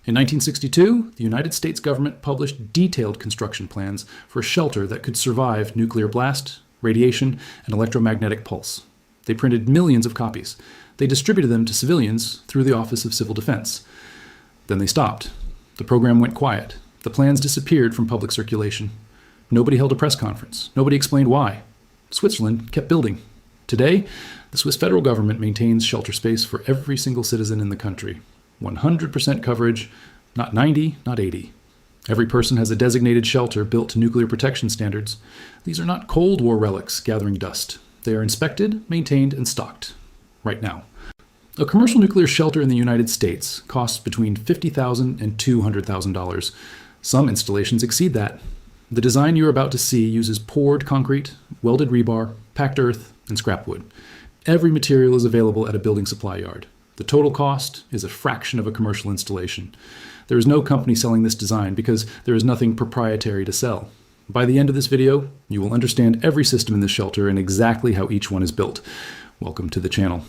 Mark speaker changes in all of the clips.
Speaker 1: In 1962, the United States government published detailed construction plans for a shelter that could survive nuclear blast, radiation, and electromagnetic pulse. They printed millions of copies. They distributed them to civilians through the Office of Civil Defense. Then they stopped. The program went quiet. The plans disappeared from public circulation. Nobody held a press conference. Nobody explained why. Switzerland kept building. Today, the Swiss federal government maintains shelter space for every single citizen in the country. 100% coverage, not 90, not 80. Every person has a designated shelter built to nuclear protection standards. These are not Cold War relics gathering dust. They are inspected, maintained, and stocked. Right now. A commercial nuclear shelter in the United States costs between $50,000 and $200,000. Some installations exceed that. The design you're about to see uses poured concrete, welded rebar, packed earth, and scrap wood. Every material is available at a building supply yard. The total cost is a fraction of a commercial installation. There is no company selling this design because there is nothing proprietary to sell. By the end of this video, you will understand every system in this shelter and exactly how each one is built. Welcome to the channel.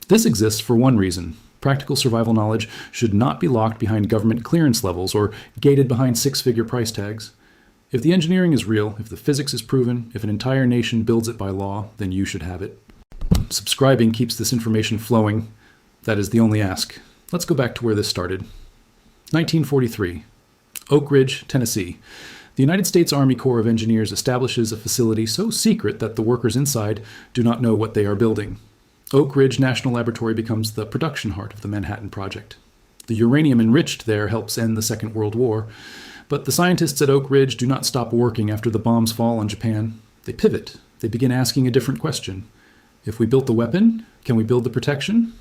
Speaker 1: This exists for one reason. Practical survival knowledge should not be locked behind government clearance levels or gated behind six-figure price tags. If the engineering is real, if the physics is proven, if an entire nation builds it by law, then you should have it. Subscribing keeps this information flowing. That is the only ask. Let's go back to where this started. 1943, Oak Ridge, Tennessee. The United States Army Corps of Engineers establishes a facility so secret that the workers inside do not know what they are building. Oak Ridge National Laboratory becomes the production heart of the Manhattan Project. The uranium enriched there helps end the Second World War. But the scientists at Oak Ridge do not stop working after the bombs fall on Japan. They pivot. They begin asking a different question. If we built the weapon, can we build the protection?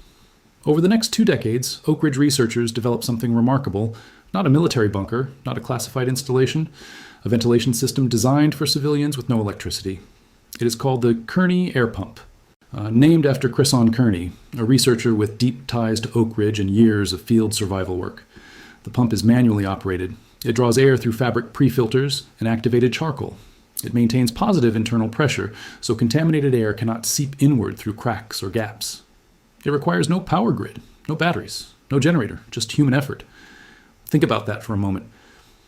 Speaker 1: Over the next 2 decades, Oak Ridge researchers developed something remarkable. Not a military bunker, not a classified installation, a ventilation system designed for civilians with no electricity. It is called the Kearny Air Pump, named after Cresson Kearny, a researcher with deep ties to Oak Ridge and years of field survival work. The pump is manually operated. It draws air through fabric pre-filters and activated charcoal. It maintains positive internal pressure, so contaminated air cannot seep inward through cracks or gaps. It requires no power grid, no batteries, no generator, just human effort. Think about that for a moment.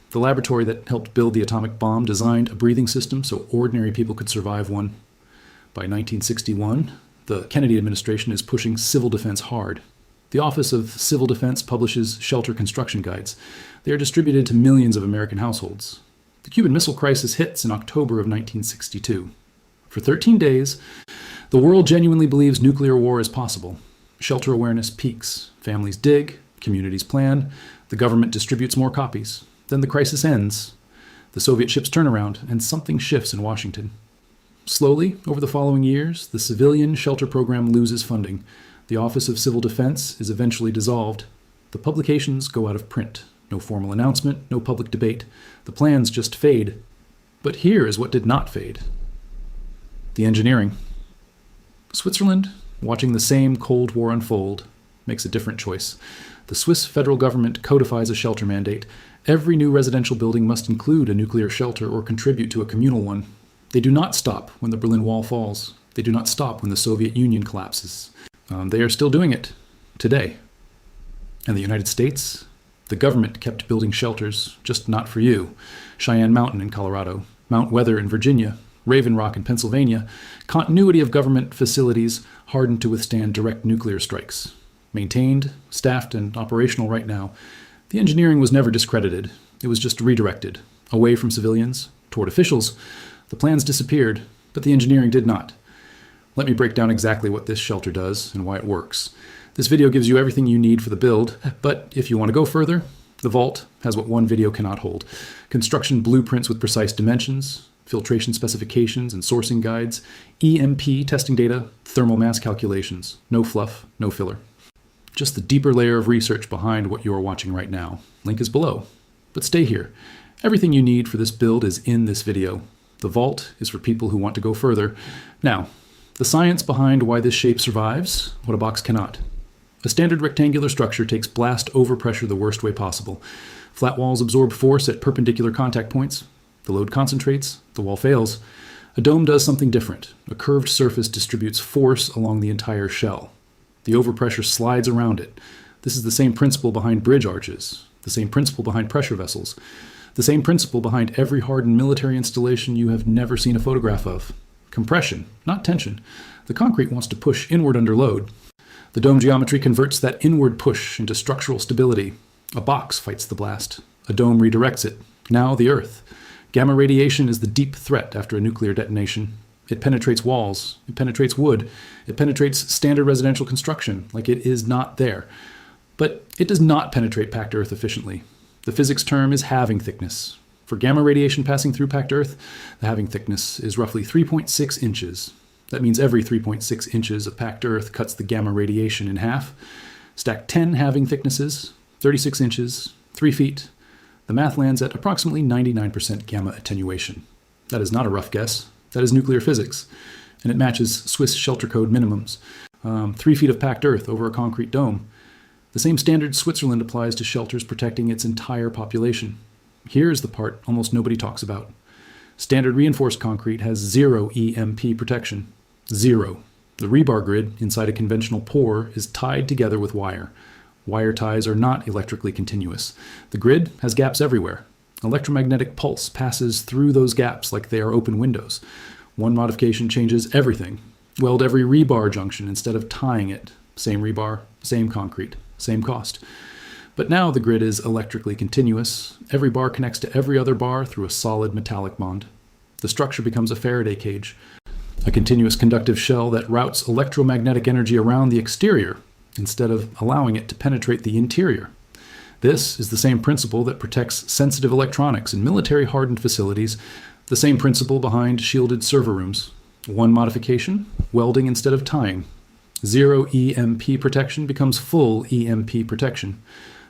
Speaker 1: The laboratory that helped build the atomic bomb designed a breathing system so ordinary people could survive one. By 1961, the Kennedy administration is pushing civil defense hard. The Office of Civil Defense publishes shelter construction guides. They are distributed to millions of American households. The Cuban Missile Crisis hits in October of 1962. For 13 days, the world genuinely believes nuclear war is possible. Shelter awareness peaks. Families dig, communities plan, the government distributes more copies. Then the crisis ends. The Soviet ships turn around, and something shifts in Washington. Slowly, over the following years, the civilian shelter program loses funding. The Office of Civil Defense is eventually dissolved. The publications go out of print. No formal announcement, no public debate. The plans just fade. But here is what did not fade. The engineering. Switzerland, watching the same Cold War unfold, makes a different choice. The Swiss federal government codifies a shelter mandate. Every new residential building must include a nuclear shelter or contribute to a communal one. They do not stop when the Berlin Wall falls. They do not stop when the Soviet Union collapses. They are still doing it today. And the United States? The government kept building shelters, just not for you. Cheyenne Mountain in Colorado, Mount Weather in Virginia, Raven Rock in Pennsylvania. Continuity of government facilities hardened to withstand direct nuclear strikes. Maintained, staffed, and operational right now. The engineering was never discredited. It was just redirected. Away from civilians, toward officials. The plans disappeared, but the engineering did not. Let me break down exactly what this shelter does and why it works. This video gives you everything you need for the build, but if you want to go further, the vault has what one video cannot hold. Construction blueprints with precise dimensions, filtration specifications and sourcing guides, EMP testing data, thermal mass calculations. No fluff, no filler. Just the deeper layer of research behind what you are watching right now. Link is below. But stay here. Everything you need for this build is in this video. The vault is for people who want to go further. Now, the science behind why this shape survives, what a box cannot. A standard rectangular structure takes blast overpressure the worst way possible. Flat walls absorb force at perpendicular contact points. The load concentrates, the wall fails. A dome does something different. A curved surface distributes force along the entire shell. The overpressure slides around it. This is the same principle behind bridge arches. The same principle behind pressure vessels. The same principle behind every hardened military installation you have never seen a photograph of. Compression, not tension. The concrete wants to push inward under load. The dome geometry converts that inward push into structural stability. A box fights the blast. A dome redirects it. Now the Earth. Gamma radiation is the deep threat after a nuclear detonation. It penetrates walls. It penetrates wood. It penetrates standard residential construction like it is not there. But it does not penetrate packed Earth efficiently. The physics term is halving thickness. For gamma radiation passing through packed Earth, the halving thickness is roughly 3.6 inches. That means every 3.6 inches of packed Earth cuts the gamma radiation in half. Stack 10 halving thicknesses, 36 inches, 3 feet. The math lands at approximately 99% gamma attenuation. That is not a rough guess. That is nuclear physics. And it matches Swiss shelter code minimums. 3 feet of packed Earth over a concrete dome. The same standard Switzerland applies to shelters protecting its entire population. Here's the part almost nobody talks about. Standard reinforced concrete has 0 EMP protection. 0. The rebar grid inside a conventional pour is tied together with wire. Wire ties are not electrically continuous. The grid has gaps everywhere. Electromagnetic pulse passes through those gaps like they are open windows. One modification changes everything. Weld every rebar junction instead of tying it. Same rebar, same concrete, same cost. But now the grid is electrically continuous. Every bar connects to every other bar through a solid metallic bond. The structure becomes a Faraday cage, a continuous conductive shell that routes electromagnetic energy around the exterior instead of allowing it to penetrate the interior. This is the same principle that protects sensitive electronics in military-hardened facilities, the same principle behind shielded server rooms. One modification, welding instead of tying. 0 EMP protection becomes full EMP protection.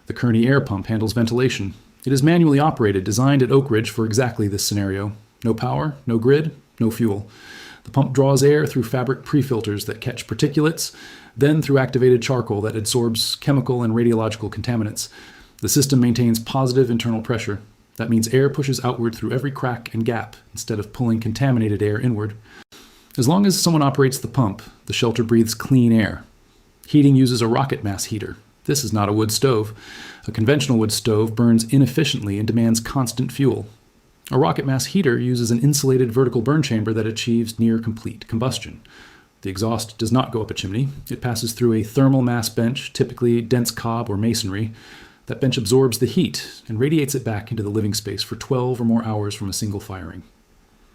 Speaker 1: The Kearny Air Pump handles ventilation. It is manually operated, designed at Oak Ridge for exactly this scenario. No power, no grid, no fuel. The pump draws air through fabric pre-filters that catch particulates, then through activated charcoal that absorbs chemical and radiological contaminants. The system maintains positive internal pressure. That means air pushes outward through every crack and gap instead of pulling contaminated air inward. As long as someone operates the pump, the shelter breathes clean air. Heating uses a rocket mass heater. This is not a wood stove. A conventional wood stove burns inefficiently and demands constant fuel. A rocket mass heater uses an insulated vertical burn chamber that achieves near complete combustion. The exhaust does not go up a chimney. It passes through a thermal mass bench, typically dense cob or masonry. That bench absorbs the heat and radiates it back into the living space for 12 or more hours from a single firing.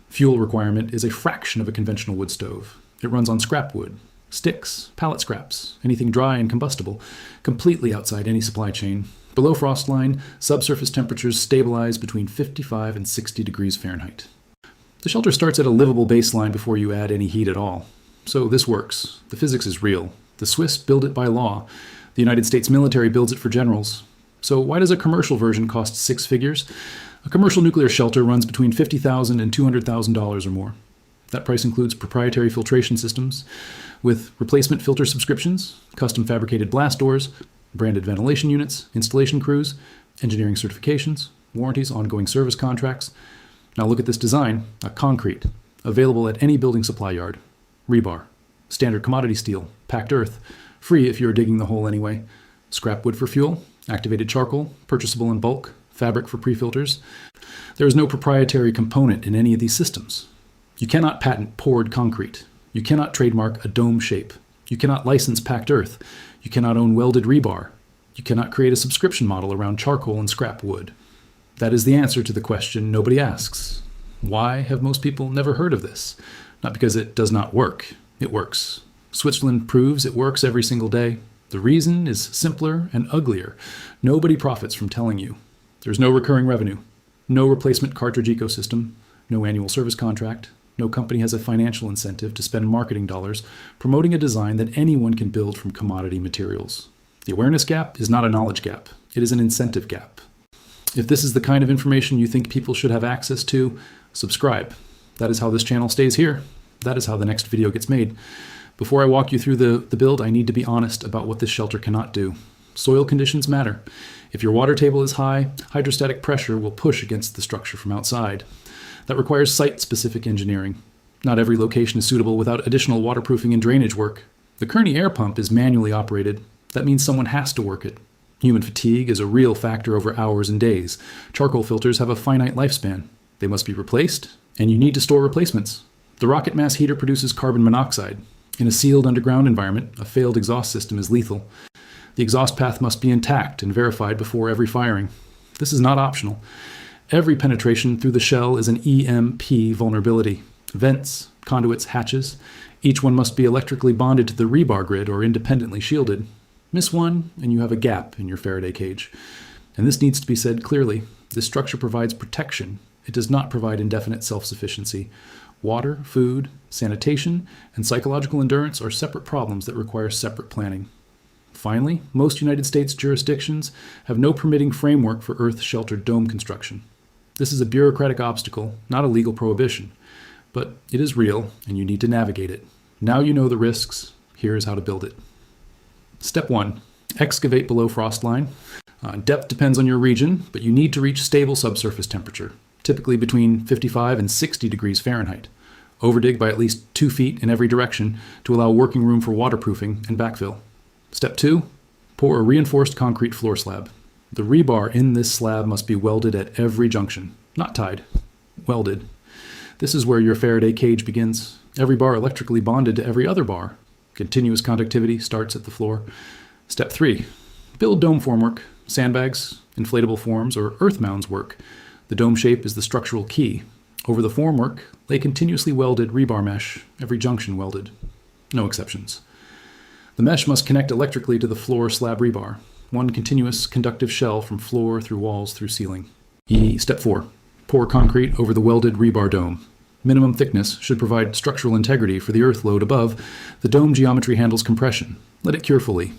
Speaker 1: Fuel requirement is a fraction of a conventional wood stove. It runs on scrap wood, sticks, pallet scraps, anything dry and combustible, completely outside any supply chain. Below frost line, subsurface temperatures stabilize between 55 and 60 degrees Fahrenheit. The shelter starts at a livable baseline before you add any heat at all. So this works. The physics is real. The Swiss build it by law. The United States military builds it for generals. So why does a commercial version cost 6 figures? A commercial nuclear shelter runs between $50,000 and $200,000 or more. That price includes proprietary filtration systems with replacement filter subscriptions, custom fabricated blast doors, branded ventilation units, installation crews, engineering certifications, warranties, ongoing service contracts. Now look at this design, a concrete, available at any building supply yard. Rebar, standard commodity steel, packed earth, free if you're digging the hole anyway. Scrap wood for fuel, activated charcoal, purchasable in bulk, fabric for pre-filters. There is no proprietary component in any of these systems. You cannot patent poured concrete. You cannot trademark a dome shape. You cannot license packed earth. You cannot own welded rebar. You cannot create a subscription model around charcoal and scrap wood. That is the answer to the question nobody asks. Why have most people never heard of this? Not because it does not work. It works. Switzerland proves it works every single day. The reason is simpler and uglier. Nobody profits from telling you. There's no recurring revenue, no replacement cartridge ecosystem, no annual service contract. No company has a financial incentive to spend marketing dollars promoting a design that anyone can build from commodity materials. The awareness gap is not a knowledge gap. It is an incentive gap. If this is the kind of information you think people should have access to, subscribe. That is how this channel stays here. That is how the next video gets made. Before I walk you through the build, I need to be honest about what this shelter cannot do. Soil conditions matter. If your water table is high, hydrostatic pressure will push against the structure from outside. That requires site-specific engineering. Not every location is suitable without additional waterproofing and drainage work. The Kearny Air Pump is manually operated. That means someone has to work it. Human fatigue is a real factor over hours and days. Charcoal filters have a finite lifespan. They must be replaced, and you need to store replacements. The rocket mass heater produces carbon monoxide. In a sealed underground environment, a failed exhaust system is lethal. The exhaust path must be intact and verified before every firing. This is not optional. Every penetration through the shell is an EMP vulnerability. Vents, conduits, hatches, each one must be electrically bonded to the rebar grid or independently shielded. Miss one, and you have a gap in your Faraday cage. And this needs to be said clearly. This structure provides protection. It does not provide indefinite self-sufficiency. Water, food, sanitation, and psychological endurance are separate problems that require separate planning. Finally, most United States jurisdictions have no permitting framework for earth-sheltered dome construction. This is a bureaucratic obstacle, not a legal prohibition. But it is real, and you need to navigate it. Now you know the risks. Here is how to build it. Step 1. Excavate below frost line. Depth depends on your region, but you need to reach stable subsurface temperature, typically between 55 and 60 degrees Fahrenheit. Overdig by at least 2 feet in every direction to allow working room for waterproofing and backfill. Step 2. Pour a reinforced concrete floor slab. The rebar in this slab must be welded at every junction, not tied, welded. This is where your Faraday cage begins. Every bar electrically bonded to every other bar. Continuous conductivity starts at the floor. Step 3. Build dome formwork. Sandbags, inflatable forms, or earth mounds work. The dome shape is the structural key. Over the formwork, lay continuously welded rebar mesh, every junction welded. No exceptions. The mesh must connect electrically to the floor slab rebar. One continuous conductive shell from floor through walls through ceiling. Step 4. Pour concrete over the welded rebar dome. Minimum thickness should provide structural integrity for the earth load above. The dome geometry handles compression. Let it cure fully.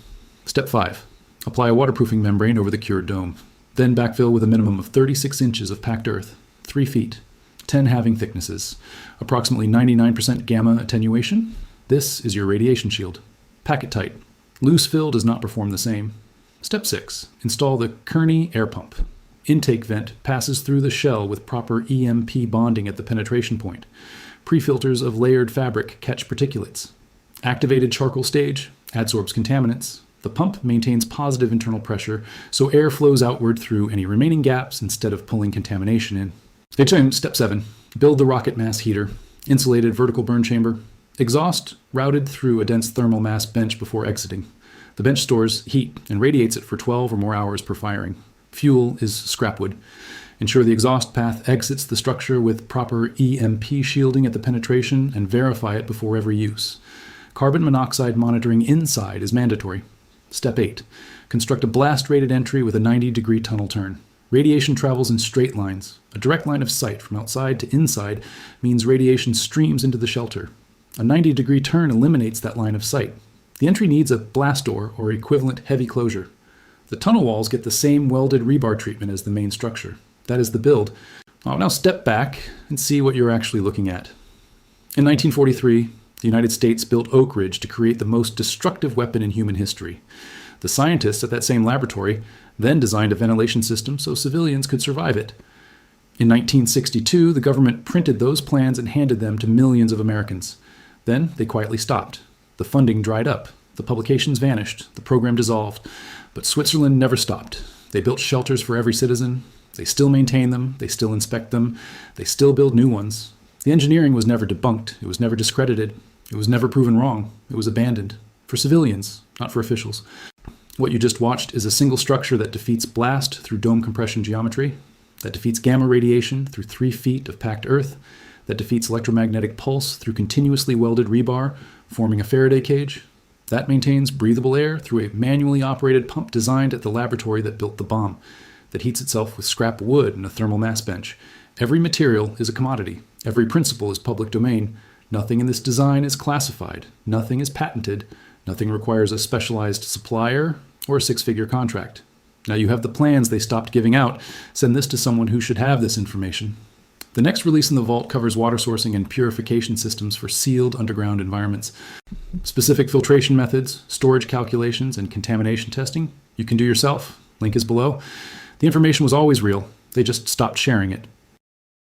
Speaker 1: Step 5. Apply a waterproofing membrane over the cured dome. Then backfill with a minimum of 36 inches of packed earth, 3 feet, 10 halving thicknesses, approximately 99% gamma attenuation. This is your radiation shield. Pack it tight. Loose fill does not perform the same. Step 6. Install the Kearny Air Pump. Intake vent passes through the shell with proper EMP bonding at the penetration point. Pre-filters of layered fabric catch particulates. Activated charcoal stage adsorbs contaminants. The pump maintains positive internal pressure, so air flows outward through any remaining gaps instead of pulling contamination in. Step 7. Build the rocket mass heater. Insulated vertical burn chamber. Exhaust routed through a dense thermal mass bench before exiting. The bench stores heat and radiates it for 12 or more hours per firing. Fuel is scrapwood. Ensure the exhaust path exits the structure with proper EMP shielding at the penetration and verify it before every use. Carbon monoxide monitoring inside is mandatory. Step 8. Construct a blast-rated entry with a 90-degree tunnel turn. Radiation travels in straight lines. A direct line of sight from outside to inside means radiation streams into the shelter. A 90-degree turn eliminates that line of sight. The entry needs a blast door or equivalent heavy closure. The tunnel walls get the same welded rebar treatment as the main structure. That is the build. I'll now step back and see what you're actually looking at. In 1943, the United States built Oak Ridge to create the most destructive weapon in human history. The scientists at that same laboratory then designed a ventilation system so civilians could survive it. In 1962, the government printed those plans and handed them to millions of Americans. Then they quietly stopped. The funding dried up. The publications vanished. The program dissolved. But Switzerland never stopped. They built shelters for every citizen. They still maintain them. They still inspect them. They still build new ones. The engineering was never debunked. It was never discredited. It was never proven wrong. It was abandoned. For civilians, not for officials. What you just watched is a single structure that defeats blast through dome compression geometry, that defeats gamma radiation through 3 feet of packed earth, that defeats electromagnetic pulse through continuously welded rebar, forming a Faraday cage, that maintains breathable air through a manually operated pump designed at the laboratory that built the bomb, that heats itself with scrap wood and a thermal mass bench. Every material is a commodity. Every principle is public domain. Nothing in this design is classified. Nothing is patented. Nothing requires a specialized supplier or a 6-figure contract. Now you have the plans they stopped giving out. Send this to someone who should have this information. The next release in the vault covers water sourcing and purification systems for sealed underground environments. Specific filtration methods, storage calculations, and contamination testing you can do yourself. Link is below. The information was always real. They just stopped sharing it.